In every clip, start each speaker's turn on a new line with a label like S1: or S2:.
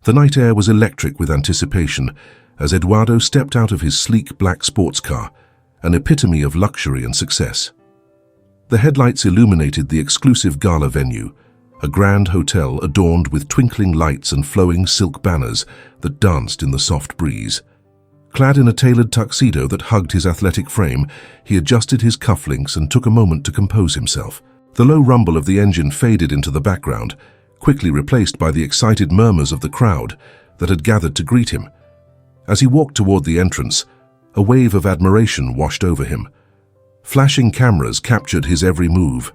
S1: The night air was electric with anticipation as Eduardo stepped out of his sleek black sports car, an epitome of luxury and success. The headlights illuminated the exclusive gala venue, a grand hotel adorned with twinkling lights and flowing silk banners that danced in the soft breeze. Clad in a tailored tuxedo that hugged his athletic frame, he adjusted his cufflinks and took a moment to compose himself. The low rumble of the engine faded into the background, quickly replaced by the excited murmurs of the crowd that had gathered to greet him. As he walked toward the entrance, a wave of admiration washed over him. Flashing cameras captured his every move,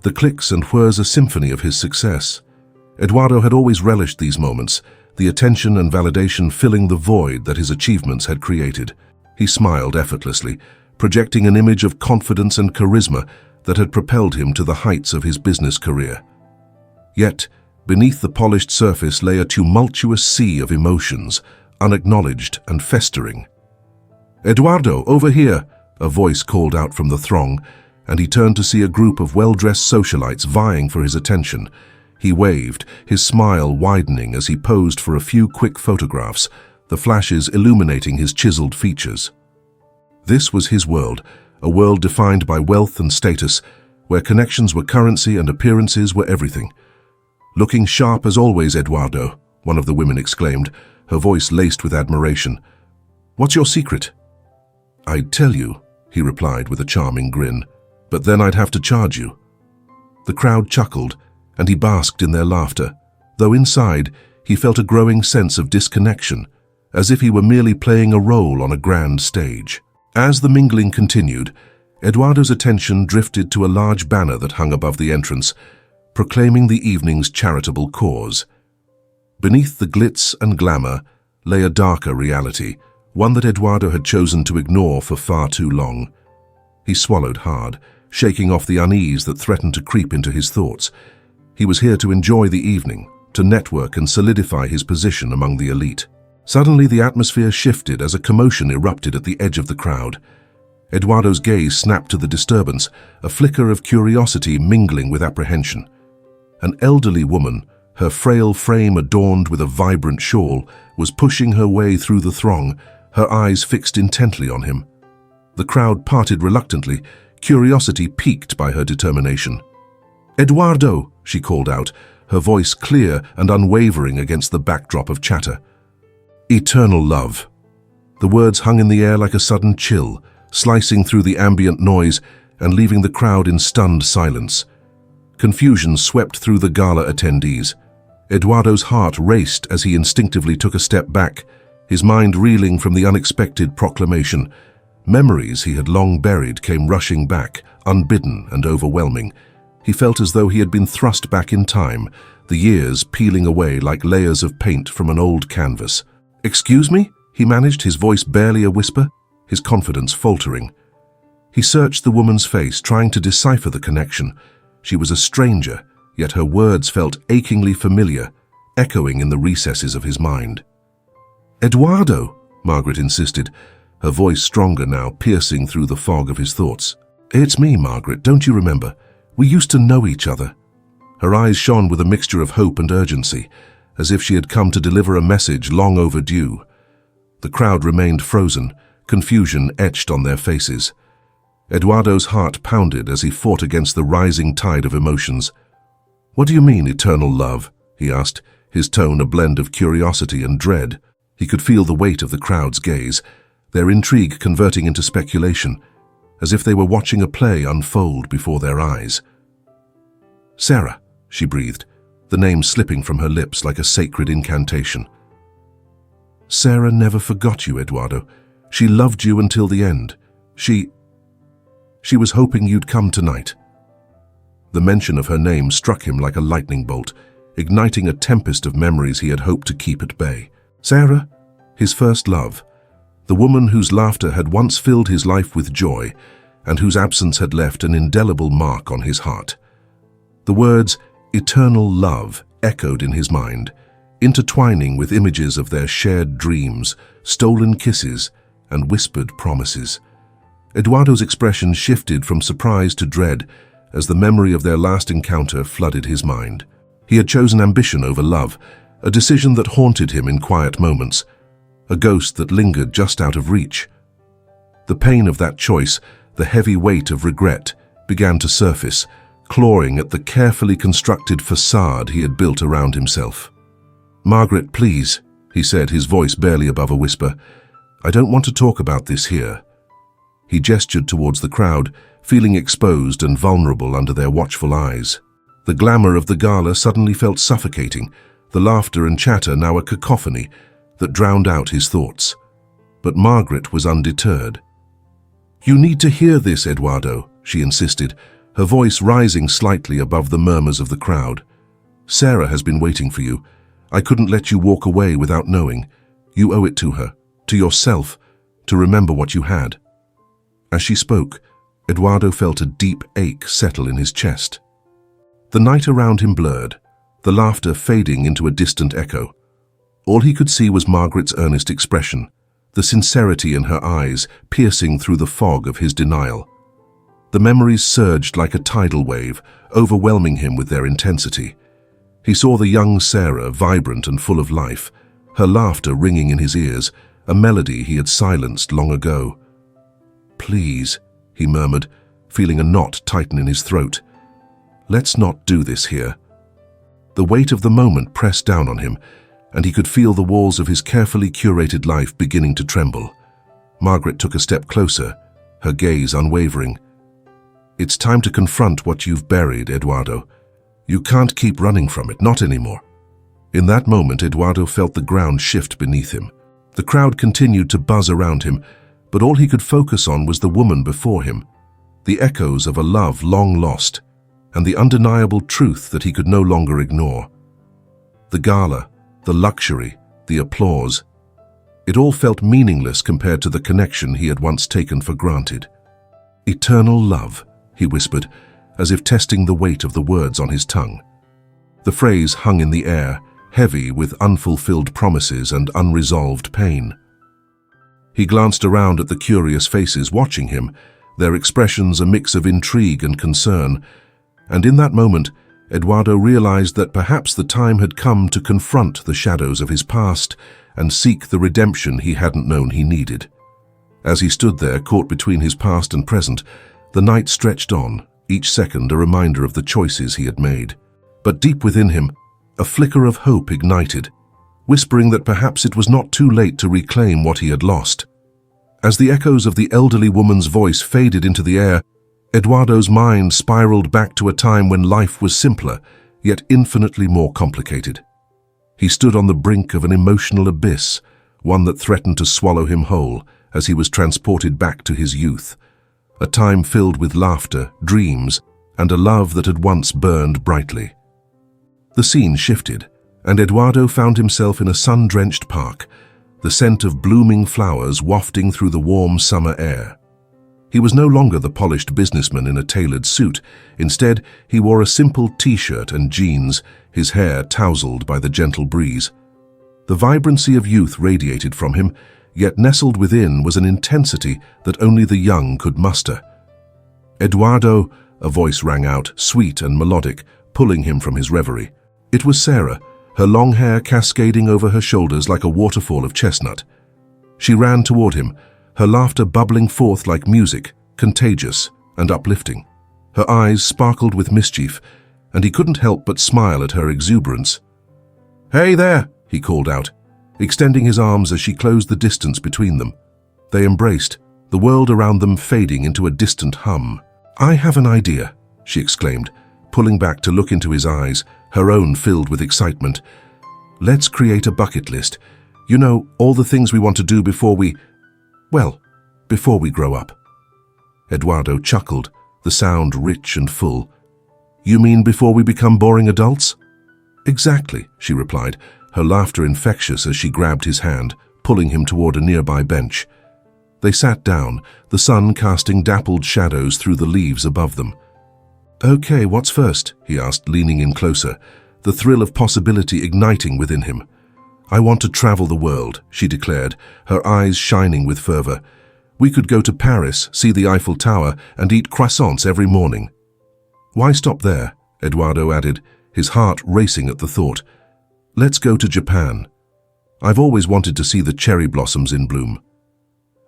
S1: the clicks and whirs a symphony of his success. Eduardo had always relished these moments, the attention and validation filling the void that his achievements had created. He smiled effortlessly, projecting an image of confidence and charisma that had propelled him to the heights of his business career. Yet, beneath the polished surface lay a tumultuous sea of emotions, unacknowledged and festering. "Eduardo, over here!" a voice called out from the throng, and he turned to see a group of well-dressed socialites vying for his attention. He waved, his smile widening as he posed for a few quick photographs, the flashes illuminating his chiseled features. This was his world, a world defined by wealth and status, where connections were currency and appearances were everything. "Looking sharp as always, Eduardo," one of the women exclaimed, her voice laced with admiration. "What's your secret?" "I'd tell you," he replied with a charming grin, "but then I'd have to charge you." The crowd chuckled, and he basked in their laughter, though inside he felt a growing sense of disconnection, as if he were merely playing a role on a grand stage. As the mingling continued, Eduardo's attention drifted to a large banner that hung above the entrance, proclaiming the evening's charitable cause. Beneath the glitz and glamour lay a darker reality, one that Eduardo had chosen to ignore for far too long. He swallowed hard, shaking off the unease that threatened to creep into his thoughts. He was here to enjoy the evening, to network and solidify his position among the elite. Suddenly, the atmosphere shifted as a commotion erupted at the edge of the crowd. Eduardo's gaze snapped to the disturbance, a flicker of curiosity mingling with apprehension. An elderly woman, her frail frame adorned with a vibrant shawl, was pushing her way through the throng, her eyes fixed intently on him. The crowd parted reluctantly, curiosity piqued by her determination. "Eduardo!" she called out, her voice clear and unwavering against the backdrop of chatter. "Eternal love." The words hung in the air like a sudden chill, slicing through the ambient noise and leaving the crowd in stunned silence. Confusion swept through the gala attendees. Eduardo's heart raced as he instinctively took a step back, his mind reeling from the unexpected proclamation. Memories he had long buried came rushing back, unbidden and overwhelming. He felt as though he had been thrust back in time, the years peeling away like layers of paint from an old canvas. "Excuse me?" he managed, his voice barely a whisper, his confidence faltering. He searched the woman's face, trying to decipher the connection. She was a stranger, yet her words felt achingly familiar, echoing in the recesses of his mind. "Eduardo," Margaret insisted, her voice stronger now, piercing through the fog of his thoughts. "It's me, Margaret, don't you remember? We used to know each other." Her eyes shone with a mixture of hope and urgency, as if she had come to deliver a message long overdue. The crowd remained frozen, confusion etched on their faces. Eduardo's heart pounded as he fought against the rising tide of emotions. "What do you mean, eternal love?" he asked, his tone a blend of curiosity and dread. He could feel the weight of the crowd's gaze, their intrigue converting into speculation, as if they were watching a play unfold before their eyes. "Sarah," she breathed, the name slipping from her lips like a sacred incantation. "Sarah never forgot you, Eduardo. She loved you until the end. She was hoping you'd come tonight." The mention of her name struck him like a lightning bolt, igniting a tempest of memories he had hoped to keep at bay. Sarah, his first love, the woman whose laughter had once filled his life with joy and whose absence had left an indelible mark on his heart. The words, eternal love, echoed in his mind, intertwining with images of their shared dreams, stolen kisses, and whispered promises. Eduardo's expression shifted from surprise to dread as the memory of their last encounter flooded his mind. He had chosen ambition over love, a decision that haunted him in quiet moments, a ghost that lingered just out of reach. The pain of that choice, the heavy weight of regret, began to surface, clawing at the carefully constructed facade he had built around himself. "Margaret, please," he said, his voice barely above a whisper. "I don't want to talk about this here." He gestured towards the crowd, feeling exposed and vulnerable under their watchful eyes. The glamour of the gala suddenly felt suffocating, the laughter and chatter now a cacophony that drowned out his thoughts. But Margaret was undeterred. "You need to hear this, Eduardo," she insisted, her voice rising slightly above the murmurs of the crowd. "Sarah has been waiting for you. I couldn't let you walk away without knowing. You owe it to her, to yourself, to remember what you had." As she spoke, Eduardo felt a deep ache settle in his chest. The night around him blurred, the laughter fading into a distant echo. All he could see was Margaret's earnest expression, the sincerity in her eyes piercing through the fog of his denial. The memories surged like a tidal wave, overwhelming him with their intensity. He saw the young Sarah, vibrant and full of life, her laughter ringing in his ears, a melody he had silenced long ago. "Please," he murmured, feeling a knot tighten in his throat. "Let's not do this here." The weight of the moment pressed down on him, and he could feel the walls of his carefully curated life beginning to tremble. Margaret took a step closer, her gaze unwavering. "It's time to confront what you've buried, Eduardo. You can't keep running from it, not anymore." In that moment, Eduardo felt the ground shift beneath him. The crowd continued to buzz around him, but all he could focus on was the woman before him, the echoes of a love long lost, and the undeniable truth that he could no longer ignore. The gala, the luxury, the applause, it all felt meaningless compared to the connection he had once taken for granted. "Eternal love," he whispered, as if testing the weight of the words on his tongue. The phrase hung in the air, heavy with unfulfilled promises and unresolved pain. He glanced around at the curious faces watching him, their expressions a mix of intrigue and concern, and in that moment, Eduardo realized that perhaps the time had come to confront the shadows of his past and seek the redemption he hadn't known he needed. As he stood there, caught between his past and present, the night stretched on, each second a reminder of the choices he had made. But deep within him, a flicker of hope ignited, whispering that perhaps it was not too late to reclaim what he had lost. As the echoes of the elderly woman's voice faded into the air, Eduardo's mind spiraled back to a time when life was simpler, yet infinitely more complicated. He stood on the brink of an emotional abyss, one that threatened to swallow him whole as he was transported back to his youth, a time filled with laughter, dreams, and a love that had once burned brightly. The scene shifted, and Eduardo found himself in a sun-drenched park, the scent of blooming flowers wafting through the warm summer air. He was no longer the polished businessman in a tailored suit. Instead, he wore a simple t-shirt and jeans, his hair tousled by the gentle breeze. The vibrancy of youth radiated from him, yet nestled within was an intensity that only the young could muster. "Eduardo," a voice rang out, sweet and melodic, pulling him from his reverie. It was Sarah, her long hair cascading over her shoulders like a waterfall of chestnut. She ran toward him, her laughter bubbling forth like music, contagious and uplifting. Her eyes sparkled with mischief, and he couldn't help but smile at her exuberance. "Hey there," he called out, extending his arms as she closed the distance between them. They embraced, the world around them fading into a distant hum. "I have an idea," she exclaimed, pulling back to look into his eyes, her own filled with excitement. "Let's create a bucket list. You know, all the things we want to do before we grow up." Eduardo chuckled, the sound rich and full. "You mean before we become boring adults?" "Exactly," she replied, her laughter infectious as she grabbed his hand, pulling him toward a nearby bench. They sat down, the sun casting dappled shadows through the leaves above them. "Okay, what's first?" he asked, leaning in closer, the thrill of possibility igniting within him. "I want to travel the world," she declared, her eyes shining with fervor. "We could go to Paris, see the Eiffel Tower, and eat croissants every morning." "Why stop there?" Eduardo added, his heart racing at the thought. Let's go to Japan. I've always wanted to see the cherry blossoms in bloom.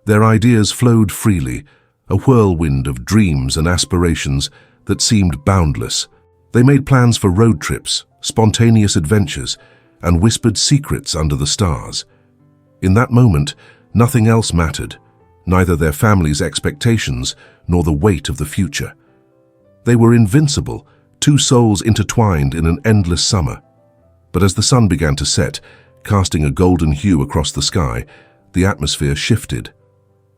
S1: Their ideas flowed freely, a whirlwind of dreams and aspirations that seemed boundless. They made plans for road trips, spontaneous adventures, and whispered secrets under the stars. In that moment, nothing else mattered, neither their family's expectations nor the weight of the future. They were invincible, two souls intertwined in an endless summer. But as the sun began to set, casting a golden hue across the sky, the atmosphere shifted.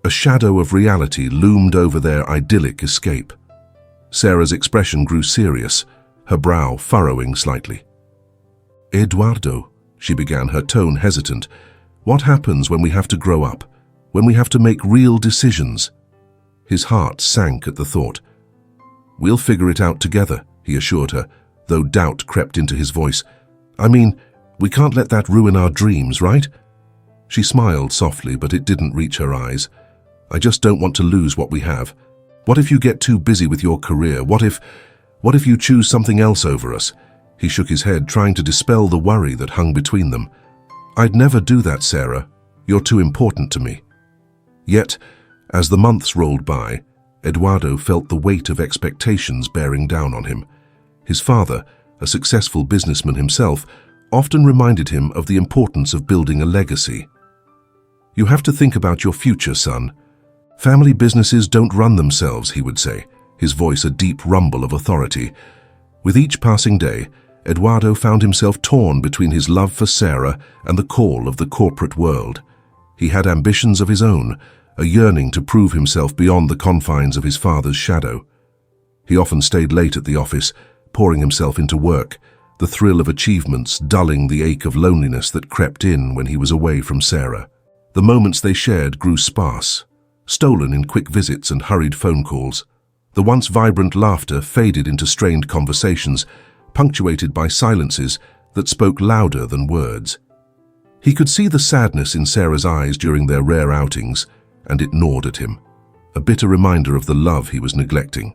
S1: A shadow of reality loomed over their idyllic escape. Sarah's expression grew serious, her brow furrowing slightly. "Eduardo," she began, her tone hesitant, "what happens when we have to grow up, when we have to make real decisions?" His heart sank at the thought. "We'll figure it out together," he assured her, though doubt crept into his voice. "I mean, we can't let that ruin our dreams, right?" She smiled softly, but it didn't reach her eyes. "I just don't want to lose what we have. What if you get too busy with your career? What if you choose something else over us?" He shook his head, trying to dispel the worry that hung between them. "I'd never do that, Sarah. You're too important to me." Yet, as the months rolled by, Eduardo felt the weight of expectations bearing down on him. His father, a successful businessman himself, often reminded him of the importance of building a legacy. "You have to think about your future, son. Family businesses don't run themselves," he would say, his voice a deep rumble of authority. With each passing day, Eduardo found himself torn between his love for Sarah and the call of the corporate world. He had ambitions of his own, a yearning to prove himself beyond the confines of his father's shadow. He often stayed late at the office, pouring himself into work, the thrill of achievements dulling the ache of loneliness that crept in when he was away from Sarah. The moments they shared grew sparse, stolen in quick visits and hurried phone calls. The once vibrant laughter faded into strained conversations, punctuated by silences that spoke louder than words. He could see the sadness in Sarah's eyes during their rare outings, and it gnawed at him, a bitter reminder of the love he was neglecting.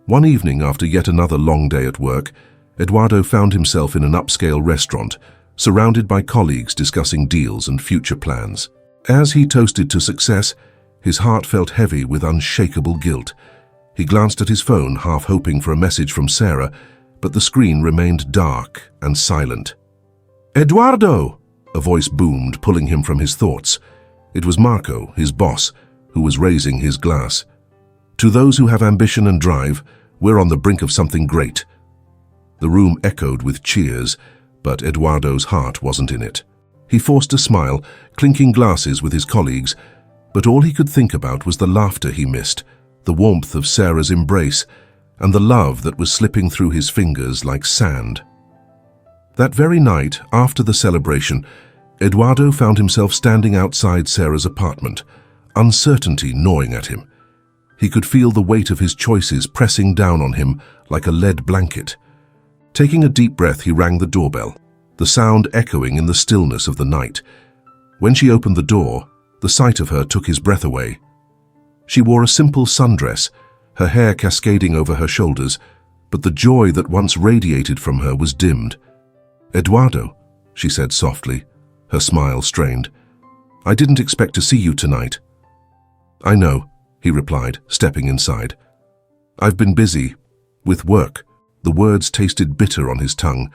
S1: One evening, after yet another long day at work, Eduardo found himself in an upscale restaurant, surrounded by colleagues discussing deals and future plans. As he toasted to success, his heart felt heavy with unshakable guilt. He glanced at his phone, half hoping for a message from Sarah, but the screen remained dark and silent. "Eduardo!" a voice boomed, pulling him from his thoughts. It was Marco, his boss, who was raising his glass. "To those who have ambition and drive, we're on the brink of something great." The room echoed with cheers, but Eduardo's heart wasn't in it. He forced a smile, clinking glasses with his colleagues, but all he could think about was the laughter he missed, the warmth of Sarah's embrace, and the love that was slipping through his fingers like sand. That very night, after the celebration, Eduardo found himself standing outside Sarah's apartment, uncertainty gnawing at him. He could feel the weight of his choices pressing down on him like a lead blanket. Taking a deep breath, he rang the doorbell, the sound echoing in the stillness of the night. When she opened the door, the sight of her took his breath away. She wore a simple sundress, her hair cascading over her shoulders, but the joy that once radiated from her was dimmed. "Eduardo," she said softly, her smile strained. "I didn't expect to see you tonight." "I know," he replied, stepping inside. "I've been busy, with work." The words tasted bitter on his tongue,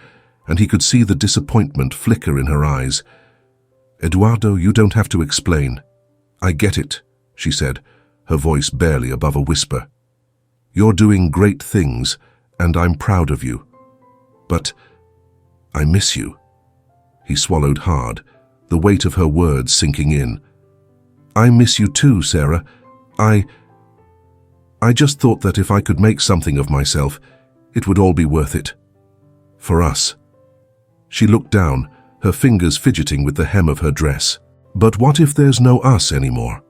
S1: and he could see the disappointment flicker in her eyes. "Eduardo, you don't have to explain. I get it," she said, her voice barely above a whisper. "You're doing great things, and I'm proud of you. But I miss you." He swallowed hard, the weight of her words sinking in. "I miss you too, Sarah. I just thought that if I could make something of myself, it would all be worth it. For us." She looked down, her fingers fidgeting with the hem of her dress. "But what if there's no us anymore?"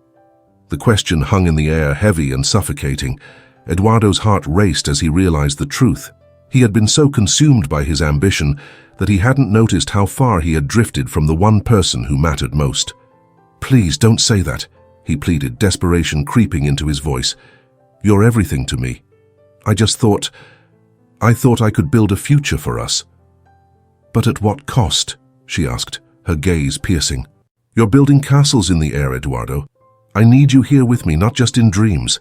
S1: The question hung in the air, heavy and suffocating. Eduardo's heart raced as he realized the truth. He had been so consumed by his ambition that he hadn't noticed how far he had drifted from the one person who mattered most. "Please don't say that," he pleaded, desperation creeping into his voice. "You're everything to me. I thought I could build a future for us." "But at what cost?" she asked, her gaze piercing. "You're building castles in the air, Eduardo. I need you here with me, not just in dreams."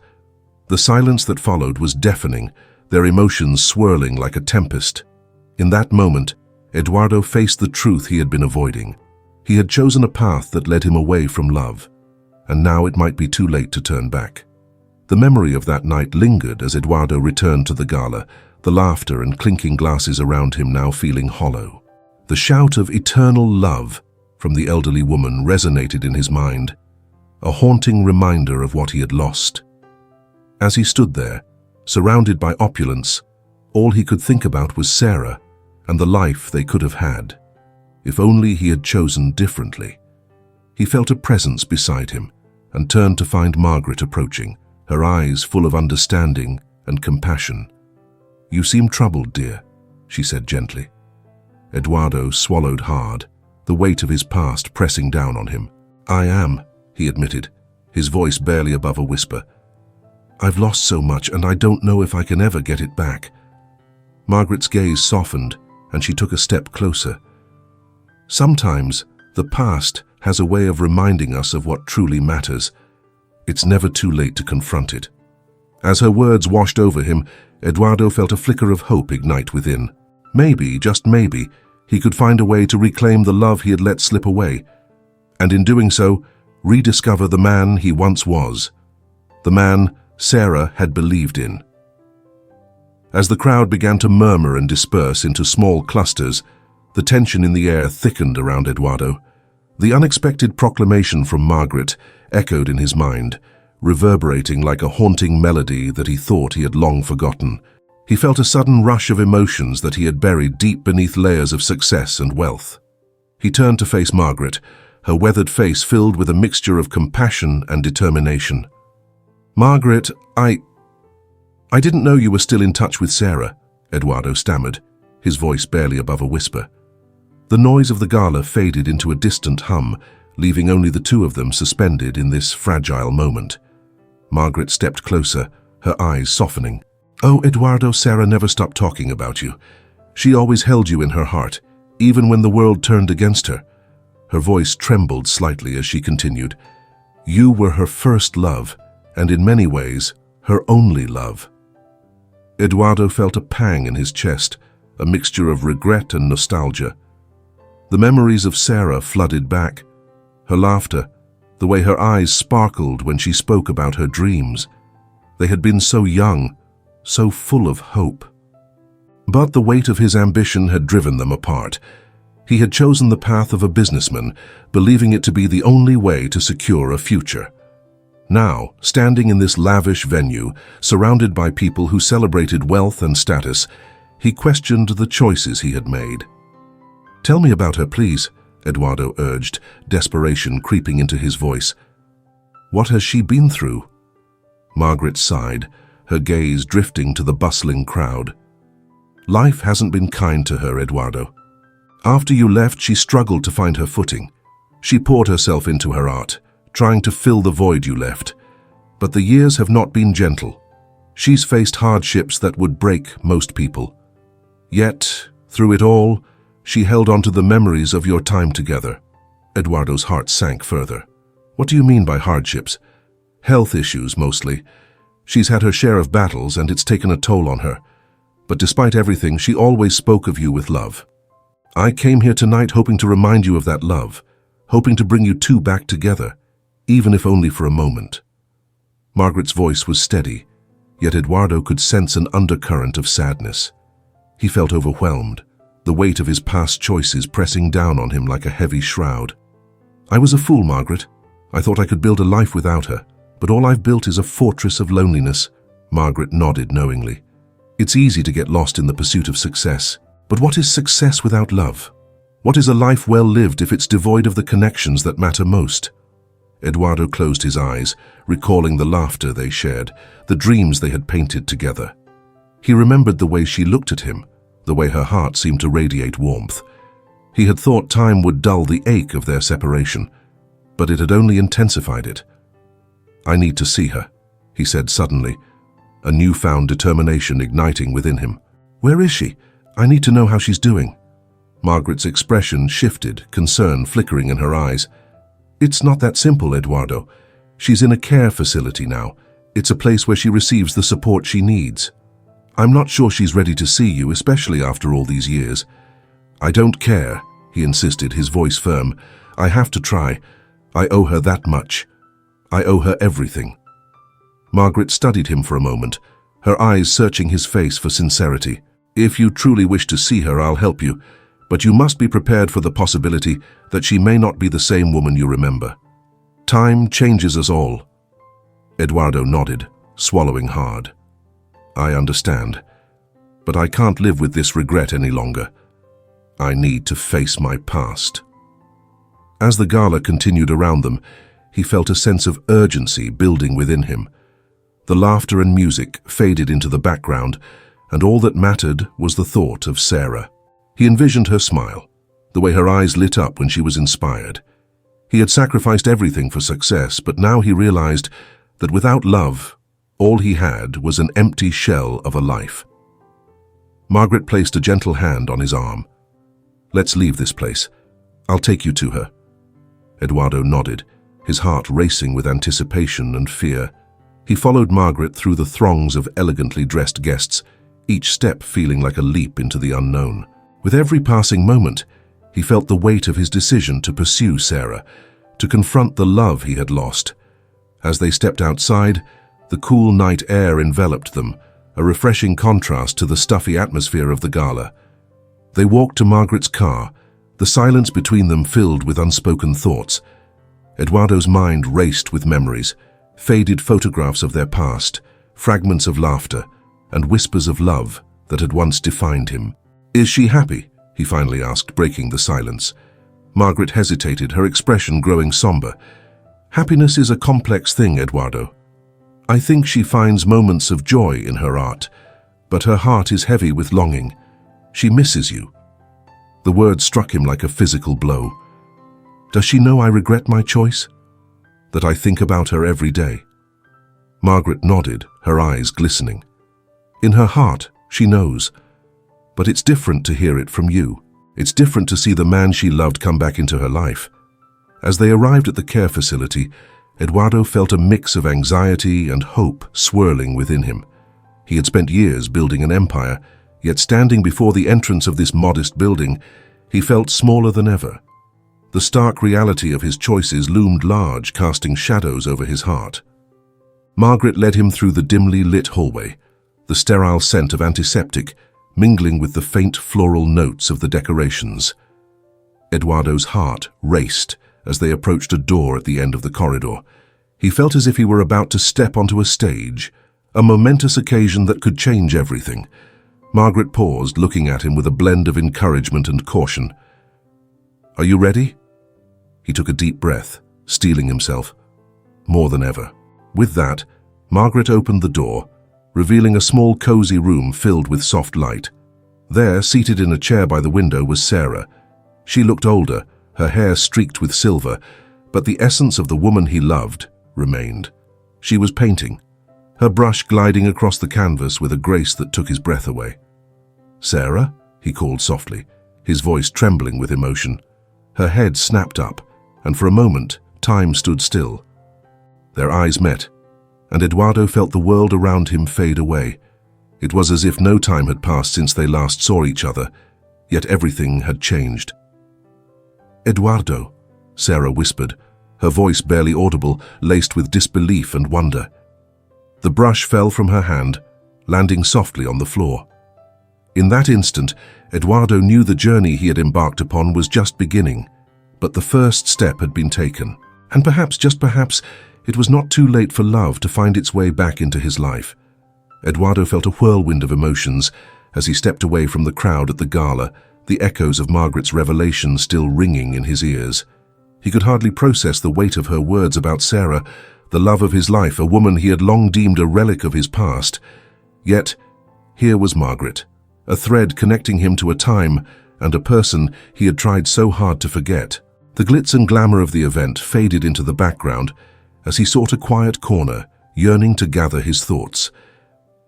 S1: The silence that followed was deafening, their emotions swirling like a tempest. In that moment, Eduardo faced the truth he had been avoiding. He had chosen a path that led him away from love, and now it might be too late to turn back. The memory of that night lingered as Eduardo returned to the gala, the laughter and clinking glasses around him now feeling hollow. The shout of eternal love from the elderly woman resonated in his mind, a haunting reminder of what he had lost. As he stood there, surrounded by opulence, all he could think about was Sarah and the life they could have had. If only he had chosen differently. He felt a presence beside him and turned to find Margaret approaching, her eyes full of understanding and compassion. "You seem troubled, dear," she said gently. Eduardo swallowed hard, the weight of his past pressing down on him. "I am," he admitted, his voice barely above a whisper. "I've lost so much, and I don't know if I can ever get it back." Margaret's gaze softened, and she took a step closer. "Sometimes the past has a way of reminding us of what truly matters. It's never too late to confront it." As her words washed over him, Eduardo felt a flicker of hope ignite within. Maybe, just maybe, he could find a way to reclaim the love he had let slip away, and in doing so, rediscover the man he once was, the man Sarah had believed in. As the crowd began to murmur and disperse into small clusters, the tension in the air thickened around Eduardo. The unexpected proclamation from Margaret echoed in his mind, reverberating like a haunting melody that he thought he had long forgotten. He felt a sudden rush of emotions that he had buried deep beneath layers of success and wealth. He turned to face Margaret, her weathered face filled with a mixture of compassion and determination. "Margaret, I didn't know you were still in touch with Sarah," Eduardo stammered, his voice barely above a whisper. The noise of the gala faded into a distant hum, leaving only the two of them suspended in this fragile moment. Margaret stepped closer, her eyes softening. "Oh, Eduardo, Sarah never stopped talking about you. She always held you in her heart, even when the world turned against her." Her voice trembled slightly as she continued. "You were her first love, and in many ways, her only love." Eduardo felt a pang in his chest, a mixture of regret and nostalgia. The memories of Sarah flooded back. Her laughter, the way her eyes sparkled when she spoke about her dreams. They had been so young, so full of hope. But the weight of his ambition had driven them apart. He had chosen the path of a businessman, believing it to be the only way to secure a future. Now, standing in this lavish venue, surrounded by people who celebrated wealth and status, he questioned the choices he had made. "Tell me about her, please," Eduardo urged, desperation creeping into his voice. "What has she been through?" Margaret sighed, her gaze drifting to the bustling crowd. "Life hasn't been kind to her, Eduardo. After you left, she struggled to find her footing. She poured herself into her art, trying to fill the void you left. But the years have not been gentle. She's faced hardships that would break most people. Yet, through it all, she held on to the memories of your time together." Eduardo's heart sank further. "What do you mean by hardships?" "Health issues, mostly. She's had her share of battles, and it's taken a toll on her. But despite everything, she always spoke of you with love. I came here tonight hoping to remind you of that love, hoping to bring you two back together, even if only for a moment." Margaret's voice was steady, yet Eduardo could sense an undercurrent of sadness. He felt overwhelmed, the weight of his past choices pressing down on him like a heavy shroud. "I was a fool, Margaret. I thought I could build a life without her, but all I've built is a fortress of loneliness." Margaret nodded knowingly. "It's easy to get lost in the pursuit of success. But what is success without love? What is a life well lived if it's devoid of the connections that matter most?" Eduardo closed his eyes, recalling the laughter they shared, the dreams they had painted together. He remembered the way she looked at him, the way her heart seemed to radiate warmth. He had thought time would dull the ache of their separation, but it had only intensified it. "I need to see her," he said suddenly, a newfound determination igniting within him. "Where is she? I need to know how she's doing." Margaret's expression shifted, concern flickering in her eyes. "It's not that simple, Eduardo. She's in a care facility now. It's a place where she receives the support she needs. I'm not sure she's ready to see you, especially after all these years." "I don't care," he insisted, his voice firm. "I have to try. I owe her that much. I owe her everything." Margaret studied him for a moment, her eyes searching his face for sincerity. "If you truly wish to see her, I'll help you, but you must be prepared for the possibility that she may not be the same woman you remember. Time changes us all." Eduardo nodded, swallowing hard. "I understand, but I can't live with this regret any longer. I need to face my past." As the gala continued around them, he felt a sense of urgency building within him. The laughter and music faded into the background, and all that mattered was the thought of Sarah. He envisioned her smile, the way her eyes lit up when she was inspired. He had sacrificed everything for success, but now he realized that without love, all he had was an empty shell of a life. Margaret placed a gentle hand on his arm. "Let's leave this place. I'll take you to her." Eduardo nodded, his heart racing with anticipation and fear. He followed Margaret through the throngs of elegantly dressed guests, each step feeling like a leap into the unknown. With every passing moment, he felt the weight of his decision to pursue Sarah, to confront the love he had lost. As they stepped outside, the cool night air enveloped them, a refreshing contrast to the stuffy atmosphere of the gala. They walked to Margaret's car, the silence between them filled with unspoken thoughts. Eduardo's mind raced with memories, faded photographs of their past, fragments of laughter, and whispers of love that had once defined him. "Is she happy?" he finally asked, breaking the silence. Margaret hesitated, her expression growing somber. "Happiness is a complex thing, Eduardo. I think she finds moments of joy in her art, but her heart is heavy with longing. She misses you." The word struck him like a physical blow. "Does she know I regret my choice? That I think about her every day?" Margaret nodded, her eyes glistening. "In her heart, she knows. But it's different to hear it from you. It's different to see the man she loved come back into her life." As they arrived at the care facility, Eduardo felt a mix of anxiety and hope swirling within him. He had spent years building an empire, yet standing before the entrance of this modest building, he felt smaller than ever. The stark reality of his choices loomed large, casting shadows over his heart. Margaret led him through the dimly lit hallway, the sterile scent of antiseptic mingling with the faint floral notes of the decorations. Eduardo's heart raced as they approached a door at the end of the corridor. He felt as if he were about to step onto a stage, a momentous occasion that could change everything. Margaret paused, looking at him with a blend of encouragement and caution. "Are you ready?" He took a deep breath, steeling himself. More than ever. With that, Margaret opened the door, revealing a small cozy room filled with soft light. There, seated in a chair by the window, was Sarah. She looked older, her hair streaked with silver, but the essence of the woman he loved remained. She was painting, her brush gliding across the canvas with a grace that took his breath away. "Sarah?" he called softly, his voice trembling with emotion. Her head snapped up, and for a moment, time stood still. Their eyes met, and Eduardo felt the world around him fade away. It was as if no time had passed since they last saw each other, yet everything had changed. "Eduardo," Sarah whispered, her voice barely audible, laced with disbelief and wonder. The brush fell from her hand, landing softly on the floor. In that instant, Eduardo knew the journey he had embarked upon was just beginning, but the first step had been taken, and perhaps, just perhaps, it was not too late for love to find its way back into his life. Eduardo felt a whirlwind of emotions as he stepped away from the crowd at the gala, the echoes of Margaret's revelation still ringing in his ears. He could hardly process the weight of her words about Sarah, the love of his life, a woman he had long deemed a relic of his past. Yet, here was Margaret, a thread connecting him to a time and a person he had tried so hard to forget. The glitz and glamour of the event faded into the background as he sought a quiet corner, yearning to gather his thoughts.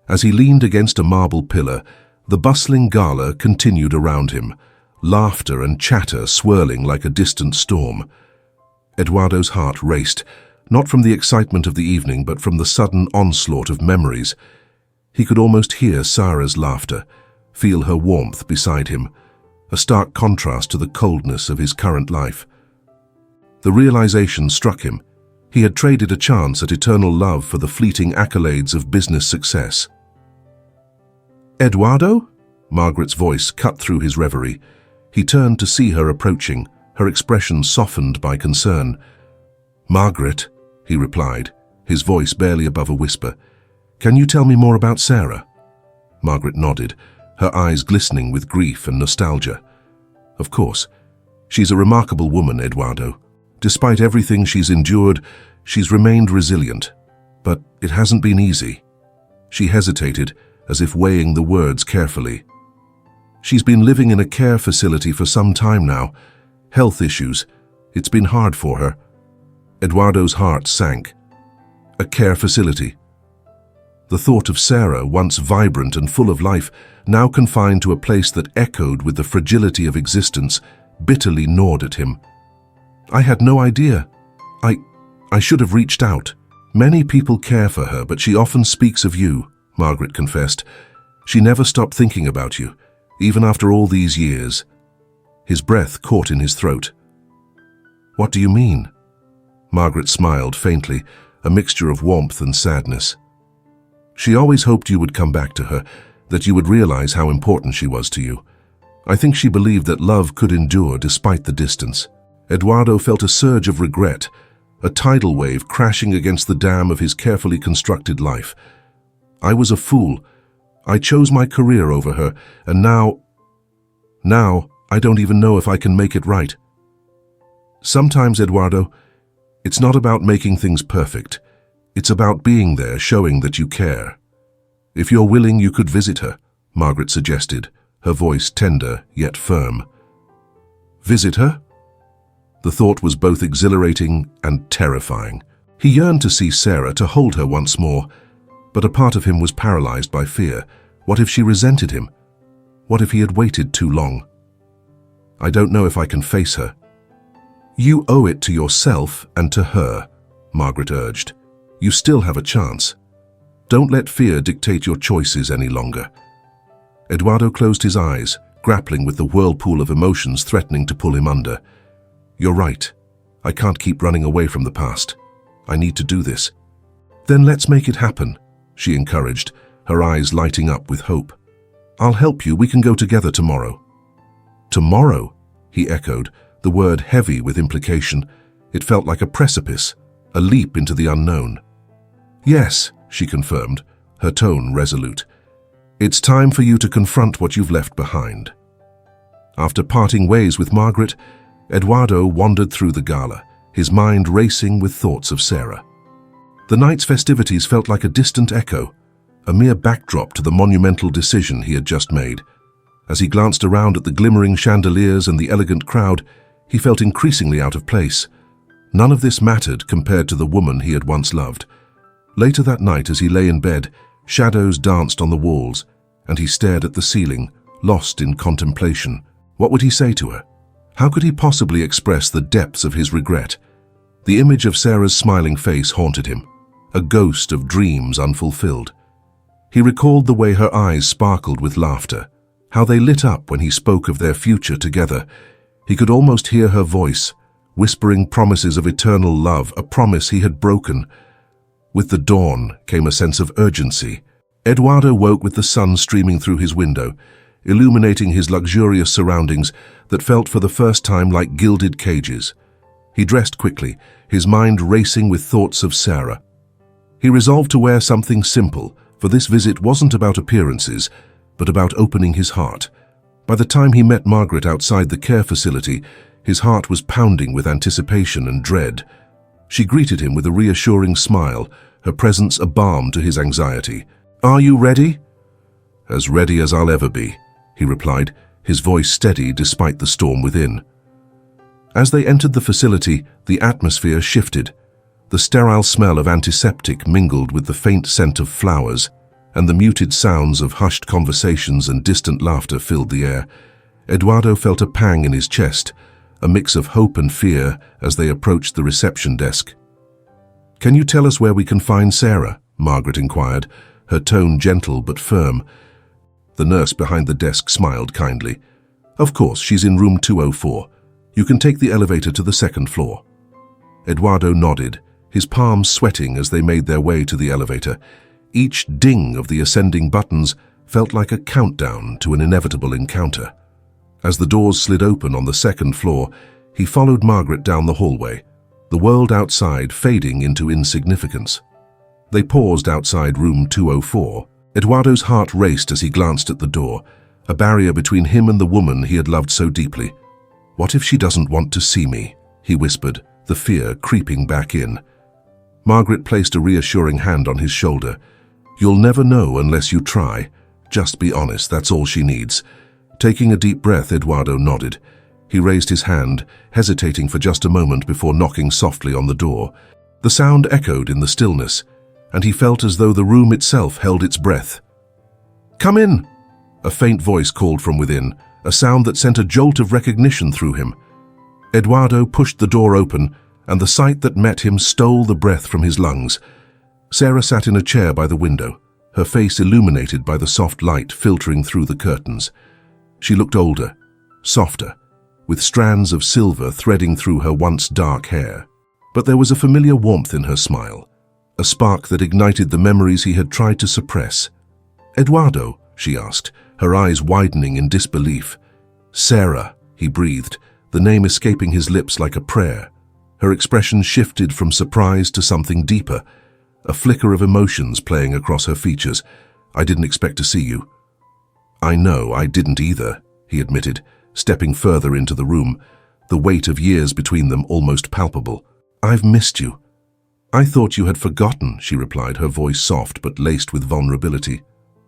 S1: As he leaned against a marble pillar, the bustling gala continued around him, laughter and chatter swirling like a distant storm. Eduardo's heart raced, not from the excitement of the evening, but from the sudden onslaught of memories. He could almost hear Sarah's laughter, feel her warmth beside him, a stark contrast to the coldness of his current life. The realization struck him. He had traded a chance at eternal love for the fleeting accolades of business success. "Eduardo?" Margaret's voice cut through his reverie. He turned to see her approaching, her expression softened by concern. "Margaret," he replied, his voice barely above a whisper. "Can you tell me more about Sarah?" Margaret nodded, her eyes glistening with grief and nostalgia. "Of course. She's a remarkable woman, Eduardo. Despite everything she's endured, she's remained resilient. But it hasn't been easy." She hesitated, as if weighing the words carefully. "She's been living in a care facility for some time now. Health issues. It's been hard for her." Eduardo's heart sank. A care facility. The thought of Sarah, once vibrant and full of life, now confined to a place that echoed with the fragility of existence, bitterly gnawed at him. "I had no idea. I should have reached out. Many people care for her, but she often speaks of you," Margaret confessed. "She never stopped thinking about you, even after all these years." His breath caught in his throat. "What do you mean?" Margaret smiled faintly, a mixture of warmth and sadness. "She always hoped you would come back to her, that you would realize how important she was to you. I think she believed that love could endure despite the distance." Eduardo felt a surge of regret, a tidal wave crashing against the dam of his carefully constructed life. "I was a fool. I chose my career over her, and now I don't even know if I can make it right." "Sometimes, Eduardo, it's not about making things perfect. It's about being there, showing that you care. If you're willing, you could visit her," Margaret suggested, her voice tender yet firm. Visit her? The thought was both exhilarating and terrifying. He yearned to see Sarah, to hold her once more, but a part of him was paralyzed by fear. What if she resented him? What if he had waited too long? "I don't know if I can face her." "You owe it to yourself and to her," Margaret urged. "You still have a chance. Don't let fear dictate your choices any longer." Eduardo closed his eyes, grappling with the whirlpool of emotions threatening to pull him under. "You're right. I can't keep running away from the past. I need to do this." "Then let's make it happen," she encouraged, her eyes lighting up with hope. "I'll help you. We can go together tomorrow." "Tomorrow?" he echoed, the word heavy with implication. It felt like a precipice, a leap into the unknown. "Yes," she confirmed, her tone resolute. "It's time for you to confront what you've left behind." After parting ways with Margaret, Eduardo wandered through the gala, his mind racing with thoughts of Sarah. The night's festivities felt like a distant echo, a mere backdrop to the monumental decision he had just made. As he glanced around at the glimmering chandeliers and the elegant crowd, he felt increasingly out of place. None of this mattered compared to the woman he had once loved. Later that night, as he lay in bed, shadows danced on the walls, and he stared at the ceiling, lost in contemplation. What would he say to her? How could he possibly express the depths of his regret? The image of Sarah's smiling face haunted him, a ghost of dreams unfulfilled. He recalled the way her eyes sparkled with laughter, how they lit up when he spoke of their future together. He could almost hear her voice, whispering promises of eternal love, a promise he had broken. With the dawn came a sense of urgency. Eduardo woke with the sun streaming through his window, illuminating his luxurious surroundings that felt for the first time like gilded cages. He dressed quickly, his mind racing with thoughts of Sarah. He resolved to wear something simple, for this visit wasn't about appearances, but about opening his heart. By the time he met Margaret outside the care facility, his heart was pounding with anticipation and dread. She greeted him with a reassuring smile, her presence a balm to his anxiety. "Are you ready?" "As ready as I'll ever be," he replied, his voice steady despite the storm within. As they entered the facility, the atmosphere shifted. The sterile smell of antiseptic mingled with the faint scent of flowers, and the muted sounds of hushed conversations and distant laughter filled the air. Eduardo felt a pang in his chest, a mix of hope and fear as they approached the reception desk. "Can you tell us where we can find Sarah?" Margaret inquired, her tone gentle but firm. The nurse behind the desk smiled kindly. "Of course, she's in room 204. You can take the elevator to the second floor." Eduardo nodded, his palms sweating as they made their way to the elevator. Each ding of the ascending buttons felt like a countdown to an inevitable encounter. As the doors slid open on the second floor, he followed Margaret down the hallway, the world outside fading into insignificance. They paused outside room 204. Eduardo's heart raced as he glanced at the door, a barrier between him and the woman he had loved so deeply. "What if she doesn't want to see me?" he whispered, the fear creeping back in. Margaret placed a reassuring hand on his shoulder. "You'll never know unless you try. Just be honest, that's all she needs." Taking a deep breath, Eduardo nodded. He raised his hand, hesitating for just a moment before knocking softly on the door. The sound echoed in the stillness, and he felt as though the room itself held its breath. "Come in!" A faint voice called from within, a sound that sent a jolt of recognition through him. Eduardo pushed the door open, and the sight that met him stole the breath from his lungs. Sarah sat in a chair by the window, her face illuminated by the soft light filtering through the curtains. She looked older, softer, with strands of silver threading through her once dark hair. But there was a familiar warmth in her smile, a spark that ignited the memories he had tried to suppress. "Eduardo?" she asked, her eyes widening in disbelief. "Sarah," he breathed, the name escaping his lips like a prayer. Her expression shifted from surprise to something deeper, a flicker of emotions playing across her features. "I didn't expect to see you." "I know, I didn't either," he admitted, stepping further into the room, the weight of years between them almost palpable. "I've missed you." "I thought you had forgotten," she replied, her voice soft but laced with vulnerability.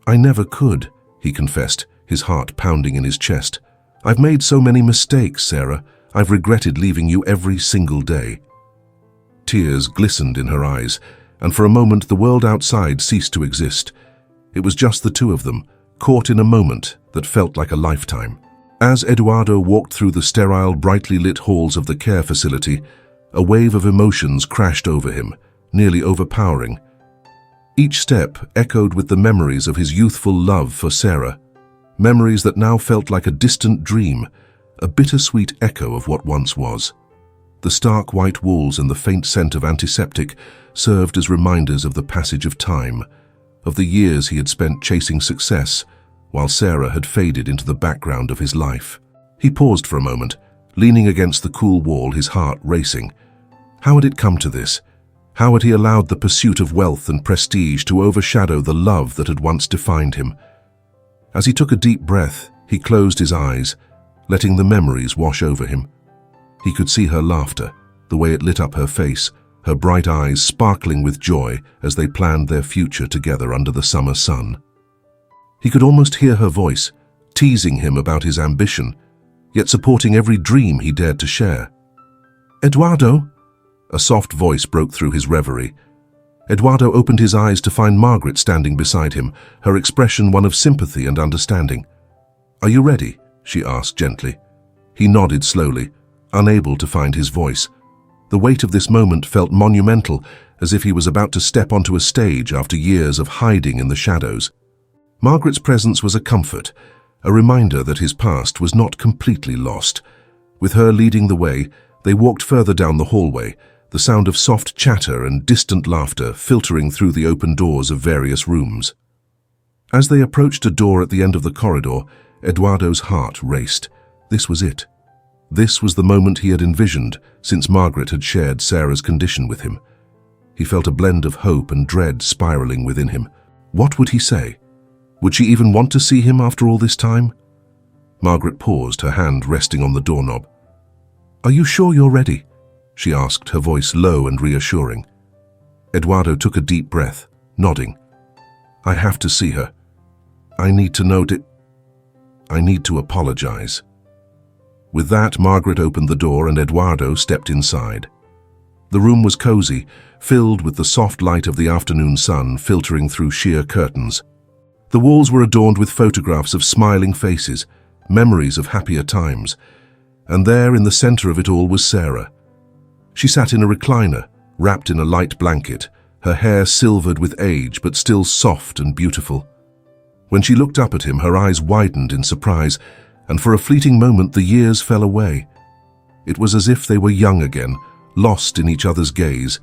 S1: "I never could," he confessed, his heart pounding in his chest. "I've made so many mistakes, Sarah. I've regretted leaving you every single day." Tears glistened in her eyes, and for a moment the world outside ceased to exist. It was just the two of them, caught in a moment that felt like a lifetime. As Eduardo walked through the sterile, brightly lit halls of the care facility, a wave of emotions crashed over him, nearly overpowering. Each step echoed with the memories of his youthful love for Sarah, memories that now felt like a distant dream, a bittersweet echo of what once was. The stark white walls and the faint scent of antiseptic served as reminders of the passage of time, of the years he had spent chasing success, while Sarah had faded into the background of his life. He paused for a moment, leaning against the cool wall, his heart racing. How had it come to this? How had he allowed the pursuit of wealth and prestige to overshadow the love that had once defined him? As he took a deep breath, he closed his eyes, letting the memories wash over him. He could see her laughter, the way it lit up her face, her bright eyes sparkling with joy as they planned their future together under the summer sun. He could almost hear her voice, teasing him about his ambition, yet supporting every dream he dared to share. "Eduardo?" A soft voice broke through his reverie. Eduardo opened his eyes to find Margaret standing beside him, her expression one of sympathy and understanding. "Are you ready?" she asked gently. He nodded slowly, unable to find his voice. The weight of this moment felt monumental, as if he was about to step onto a stage after years of hiding in the shadows. Margaret's presence was a comfort, a reminder that his past was not completely lost. With her leading the way, they walked further down the hallway, the sound of soft chatter and distant laughter filtering through the open doors of various rooms. As they approached a door at the end of the corridor, Eduardo's heart raced. This was it. This was the moment he had envisioned since Margaret had shared Sarah's condition with him. He felt a blend of hope and dread spiraling within him. What would he say? Would she even want to see him after all this time? Margaret paused, her hand resting on the doorknob. "Are you sure you're ready?" she asked, her voice low and reassuring. Eduardo took a deep breath, nodding. "I have to see her. I need to know it. I need to apologize." With that, Margaret opened the door and Eduardo stepped inside. The room was cozy, filled with the soft light of the afternoon sun filtering through sheer curtains. The walls were adorned with photographs of smiling faces, memories of happier times. And there in the center of it all was Sarah. She sat in a recliner, wrapped in a light blanket, her hair silvered with age but still soft and beautiful. When she looked up at him, her eyes widened in surprise, and for a fleeting moment the years fell away. It was as if they were young again, lost in each other's gaze,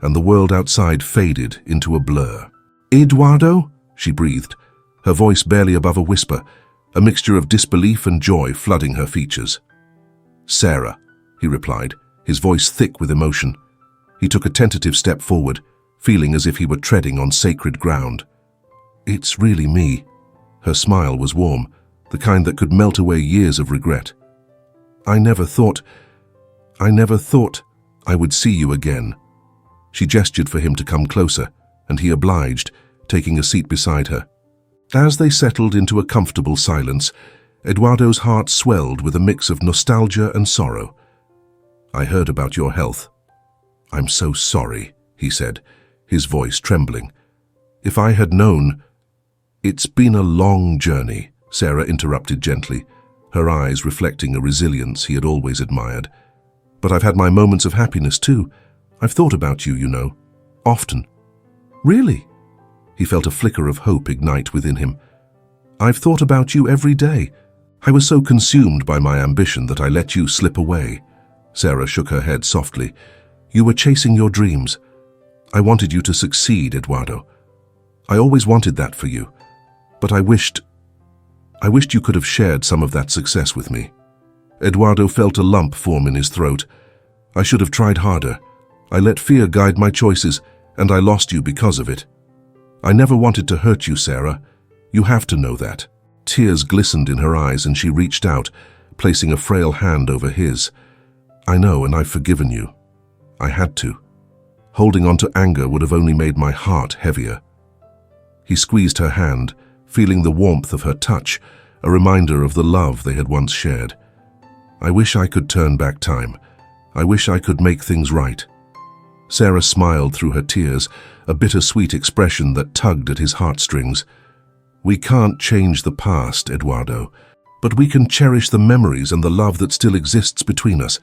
S1: and the world outside faded into a blur. "Eduardo?" she breathed, her voice barely above a whisper, a mixture of disbelief and joy flooding her features. "Sarah," he replied, his voice thick with emotion. He took a tentative step forward, feeling as if he were treading on sacred ground. "It's really me." Her smile was warm, the kind that could melt away years of regret. I never thought I would see you again." She gestured for him to come closer, and he obliged, taking a seat beside her. As they settled into a comfortable silence, Eduardo's heart swelled with a mix of nostalgia and sorrow. "I heard about your health. I'm so sorry," he said, his voice trembling. "If I had known—" "It's been a long journey," Sarah interrupted gently, her eyes reflecting a resilience he had always admired. "But I've had my moments of happiness too. I've thought about you, you know, often." "Really?" He felt a flicker of hope ignite within him. "I've thought about you every day. I was so consumed by my ambition that I let you slip away." Sarah shook her head softly. "You were chasing your dreams. I wanted you to succeed, Eduardo. I always wanted that for you. But I wished you could have shared some of that success with me." Eduardo felt a lump form in his throat. "I should have tried harder. I let fear guide my choices, and I lost you because of it. I never wanted to hurt you, Sarah. You have to know that." Tears glistened in her eyes, and she reached out, placing a frail hand over his. "I know, and I've forgiven you. I had to. Holding on to anger would have only made my heart heavier." He squeezed her hand, feeling the warmth of her touch, a reminder of the love they had once shared. "I wish I could turn back time. I wish I could make things right." Sarah smiled through her tears, a bittersweet expression that tugged at his heartstrings. "We can't change the past, Eduardo, but we can cherish the memories and the love that still exists between us."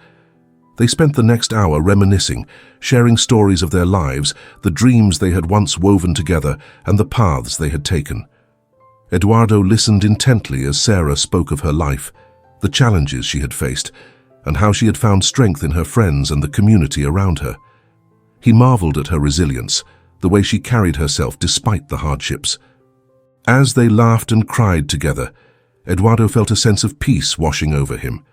S1: They spent the next hour reminiscing, sharing stories of their lives, the dreams they had once woven together, and the paths they had taken. Eduardo listened intently as Sarah spoke of her life, the challenges she had faced, and how she had found strength in her friends and the community around her. He marveled at her resilience, the way she carried herself despite the hardships. As they laughed and cried together, Eduardo felt a sense of peace washing over him.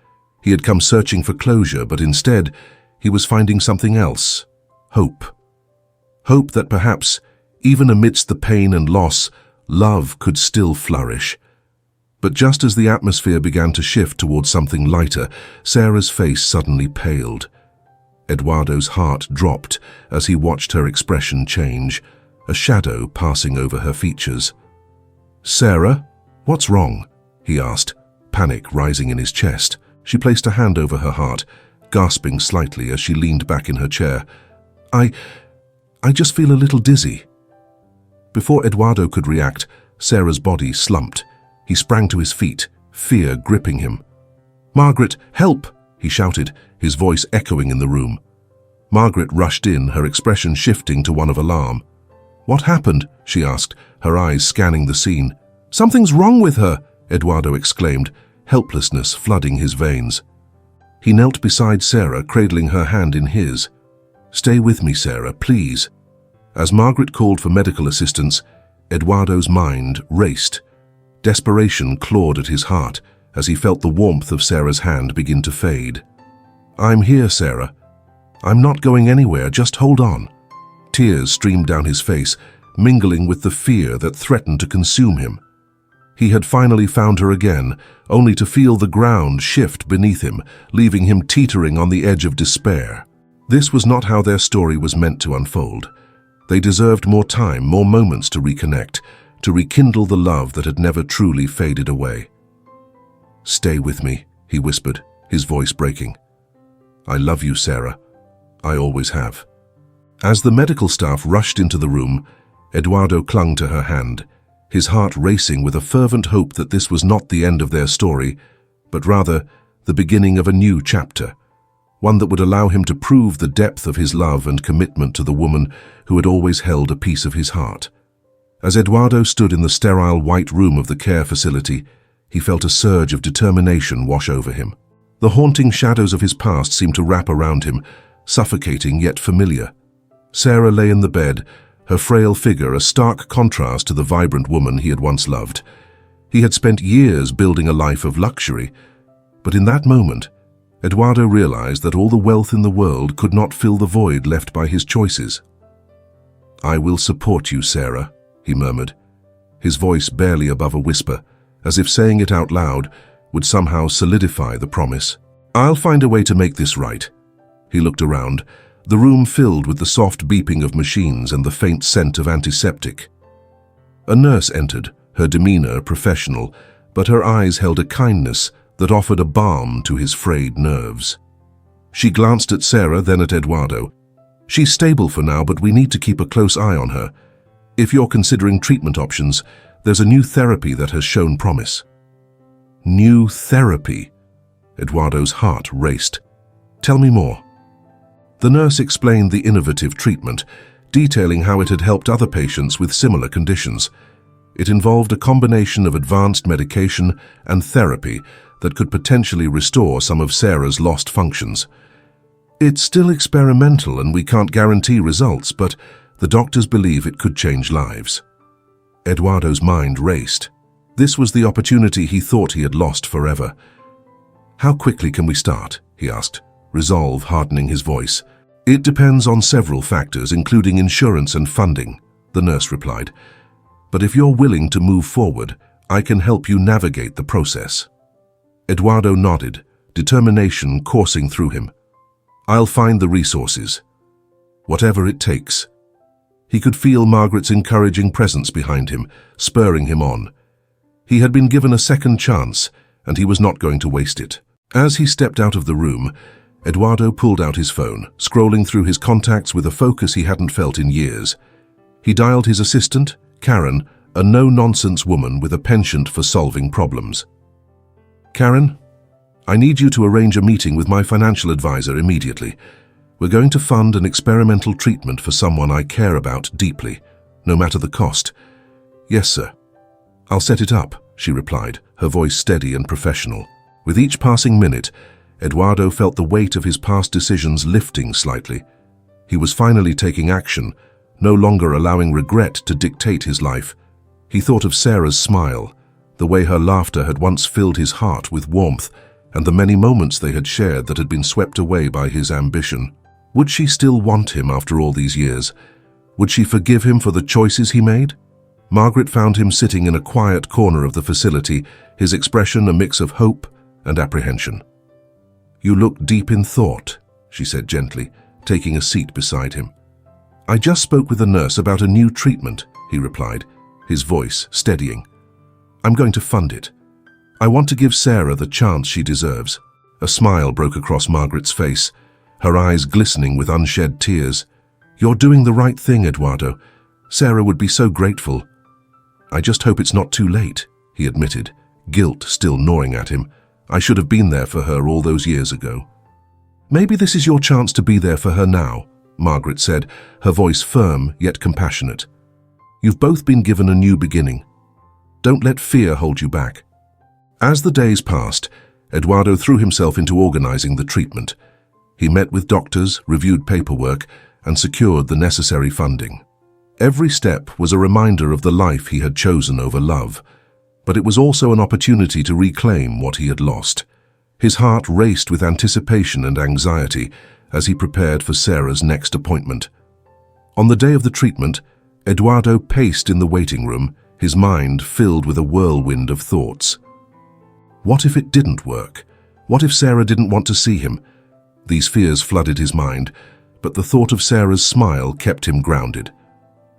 S1: He had come searching for closure, but instead, he was finding something else: hope. Hope that perhaps, even amidst the pain and loss, love could still flourish. But just as the atmosphere began to shift towards something lighter, Sarah's face suddenly paled. Eduardo's heart dropped as he watched her expression change, a shadow passing over her features. "Sarah, what's wrong?" he asked, panic rising in his chest. She placed a hand over her heart, gasping slightly as she leaned back in her chair. I just feel a little dizzy." Before Eduardo could react, Sarah's body slumped. He sprang to his feet, fear gripping him. "Margaret, help!" he shouted, his voice echoing in the room. Margaret rushed in, her expression shifting to one of alarm. "What happened?" she asked, her eyes scanning the scene. "Something's wrong with her!" Eduardo exclaimed, helplessness flooding his veins. He knelt beside Sarah, cradling her hand in his. "Stay with me, Sarah, please." As Margaret called for medical assistance, Eduardo's mind raced. Desperation clawed at his heart as he felt the warmth of Sarah's hand begin to fade. "I'm here, Sarah. I'm not going anywhere, just hold on." Tears streamed down his face, mingling with the fear that threatened to consume him. He had finally found her again, only to feel the ground shift beneath him, leaving him teetering on the edge of despair. This was not how their story was meant to unfold. They deserved more time, more moments to reconnect, to rekindle the love that had never truly faded away. "Stay with me," he whispered, his voice breaking. "I love you, Sarah. I always have." As the medical staff rushed into the room, Eduardo clung to her hand, his heart racing with a fervent hope that this was not the end of their story, but rather the beginning of a new chapter, one that would allow him to prove the depth of his love and commitment to the woman who had always held a piece of his heart. As Eduardo stood in the sterile white room of the care facility, he felt a surge of determination wash over him. The haunting shadows of his past seemed to wrap around him, suffocating yet familiar. Sarah lay in the bed, her frail figure a stark contrast to the vibrant woman he had once loved. He had spent years building a life of luxury, but in that moment, Eduardo realized that all the wealth in the world could not fill the void left by his choices. "I will support you, Sarah," he murmured, his voice barely above a whisper, as if saying it out loud would somehow solidify the promise. "I'll find a way to make this right." He looked around, the room filled with the soft beeping of machines and the faint scent of antiseptic. A nurse entered, her demeanor professional, but her eyes held a kindness that offered a balm to his frayed nerves. She glanced at Sarah, then at Eduardo. "She's stable for now, but we need to keep a close eye on her. If you're considering treatment options, there's a new therapy that has shown promise." New therapy? Eduardo's heart raced. "Tell me more." The nurse explained the innovative treatment, detailing how it had helped other patients with similar conditions. It involved a combination of advanced medication and therapy that could potentially restore some of Sarah's lost functions. "It's still experimental and we can't guarantee results, but the doctors believe it could change lives." Eduardo's mind raced. This was the opportunity he thought he had lost forever. "How quickly can we start?" he asked, resolve hardening his voice. "It depends on several factors, including insurance and funding," the nurse replied. "But if you're willing to move forward, I can help you navigate the process." Eduardo nodded, determination coursing through him. "I'll find the resources. Whatever it takes." He could feel Margaret's encouraging presence behind him, spurring him on. He had been given a second chance, and he was not going to waste it. As he stepped out of the room, Eduardo pulled out his phone, scrolling through his contacts with a focus he hadn't felt in years. He dialed his assistant, Karen, a no-nonsense woman with a penchant for solving problems. "Karen, I need you to arrange a meeting with my financial advisor immediately. We're going to fund an experimental treatment for someone I care about deeply, no matter the cost." "Yes, sir." "I'll set it up," she replied, her voice steady and professional. With each passing minute, Eduardo felt the weight of his past decisions lifting slightly. He was finally taking action, no longer allowing regret to dictate his life. He thought of Sarah's smile, the way her laughter had once filled his heart with warmth, and the many moments they had shared that had been swept away by his ambition. Would she still want him after all these years? Would she forgive him for the choices he made? Margaret found him sitting in a quiet corner of the facility, his expression a mix of hope and apprehension. "You look deep in thought," she said gently, taking a seat beside him. "I just spoke with a nurse about a new treatment," he replied, his voice steadying. "I'm going to fund it. I want to give Sarah the chance she deserves." A smile broke across Margaret's face, her eyes glistening with unshed tears. "You're doing the right thing, Eduardo. Sarah would be so grateful." "I just hope it's not too late," he admitted, guilt still gnawing at him. "I should have been there for her all those years ago." "Maybe this is your chance to be there for her now," Margaret said, her voice firm yet compassionate. "You've both been given a new beginning. Don't let fear hold you back." As the days passed, Eduardo threw himself into organizing the treatment. He met with doctors, reviewed paperwork, and secured the necessary funding. Every step was a reminder of the life he had chosen over love, but it was also an opportunity to reclaim what he had lost. His heart raced with anticipation and anxiety as he prepared for Sarah's next appointment. On the day of the treatment, Eduardo paced in the waiting room, his mind filled with a whirlwind of thoughts. What if it didn't work? What if Sarah didn't want to see him? These fears flooded his mind, but the thought of Sarah's smile kept him grounded.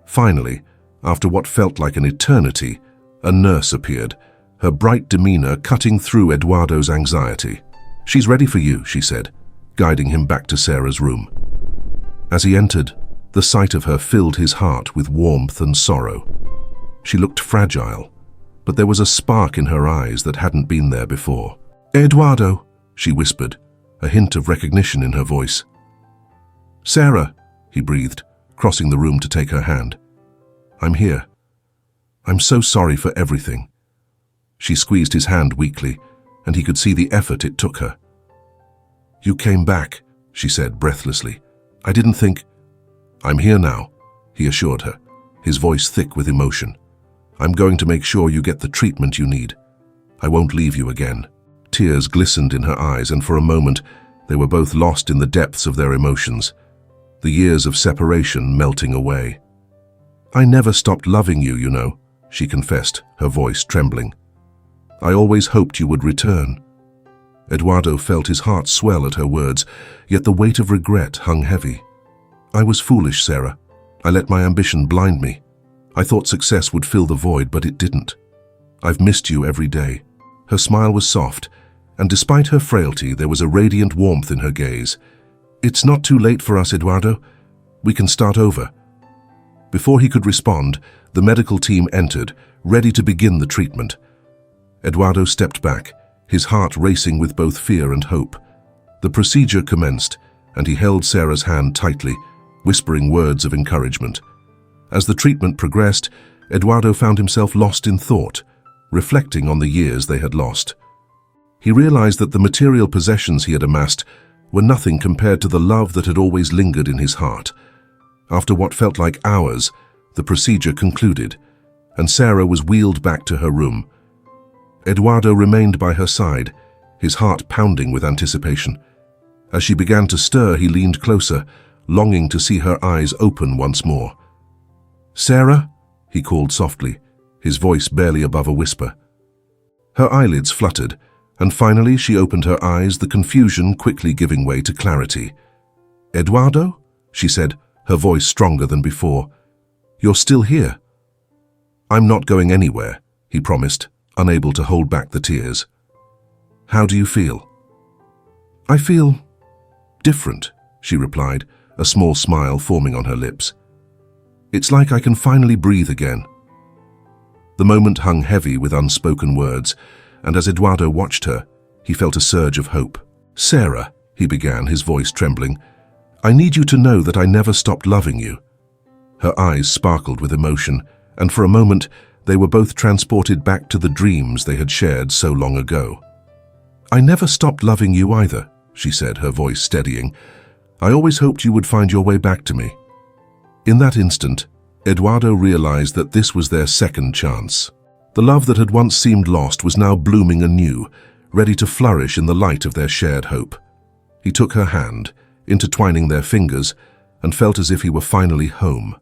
S1: Finally, after what felt like an eternity, a nurse appeared, her bright demeanor cutting through Eduardo's anxiety. "She's ready for you," she said, guiding him back to Sarah's room. As he entered, the sight of her filled his heart with warmth and sorrow. She looked fragile, but there was a spark in her eyes that hadn't been there before. "Eduardo," she whispered, a hint of recognition in her voice. "Sarah," he breathed, crossing the room to take her hand. "I'm here. I'm so sorry for everything." She squeezed his hand weakly, and he could see the effort it took her. "You came back," she said breathlessly. "I didn't think—" "I'm here now," he assured her, his voice thick with emotion. "I'm going to make sure you get the treatment you need. I won't leave you again." Tears glistened in her eyes, and for a moment they were both lost in the depths of their emotions, the years of separation melting away. "I never stopped loving you, you know," she confessed, her voice trembling. "I always hoped you would return." Eduardo felt his heart swell at her words, yet the weight of regret hung heavy. "I was foolish, Sarah. I let my ambition blind me. I thought success would fill the void, but it didn't. I've missed you every day." Her smile was soft, and despite her frailty, there was a radiant warmth in her gaze. "It's not too late for us, Eduardo. We can start over." Before he could respond, the medical team entered, ready to begin the treatment. Eduardo stepped back, his heart racing with both fear and hope. The procedure commenced, and he held Sarah's hand tightly, whispering words of encouragement. As the treatment progressed, Eduardo found himself lost in thought, reflecting on the years they had lost. He realized that the material possessions he had amassed were nothing compared to the love that had always lingered in his heart. After what felt like hours, the procedure concluded, and Sarah was wheeled back to her room. Eduardo remained by her side, his heart pounding with anticipation. As she began to stir, he leaned closer, longing to see her eyes open once more. "Sarah?" he called softly, his voice barely above a whisper. Her eyelids fluttered, and finally she opened her eyes, the confusion quickly giving way to clarity. "Eduardo?" she said, her voice stronger than before. "You're still here?" "I'm not going anywhere," he promised, unable to hold back the tears. "How do you feel?" "I feel different," she replied, a small smile forming on her lips. "It's like I can finally breathe again." The moment hung heavy with unspoken words, and as Eduardo watched her, he felt a surge of hope. "Sarah," he began, his voice trembling, "I need you to know that I never stopped loving you." Her eyes sparkled with emotion, and for a moment they were both transported back to the dreams they had shared so long ago. "I never stopped loving you either," she said, her voice steadying. "I always hoped you would find your way back to me." In that instant, Eduardo realized that this was their second chance. The love that had once seemed lost was now blooming anew, ready to flourish in the light of their shared hope. He took her hand, intertwining their fingers, and felt as if he were finally home.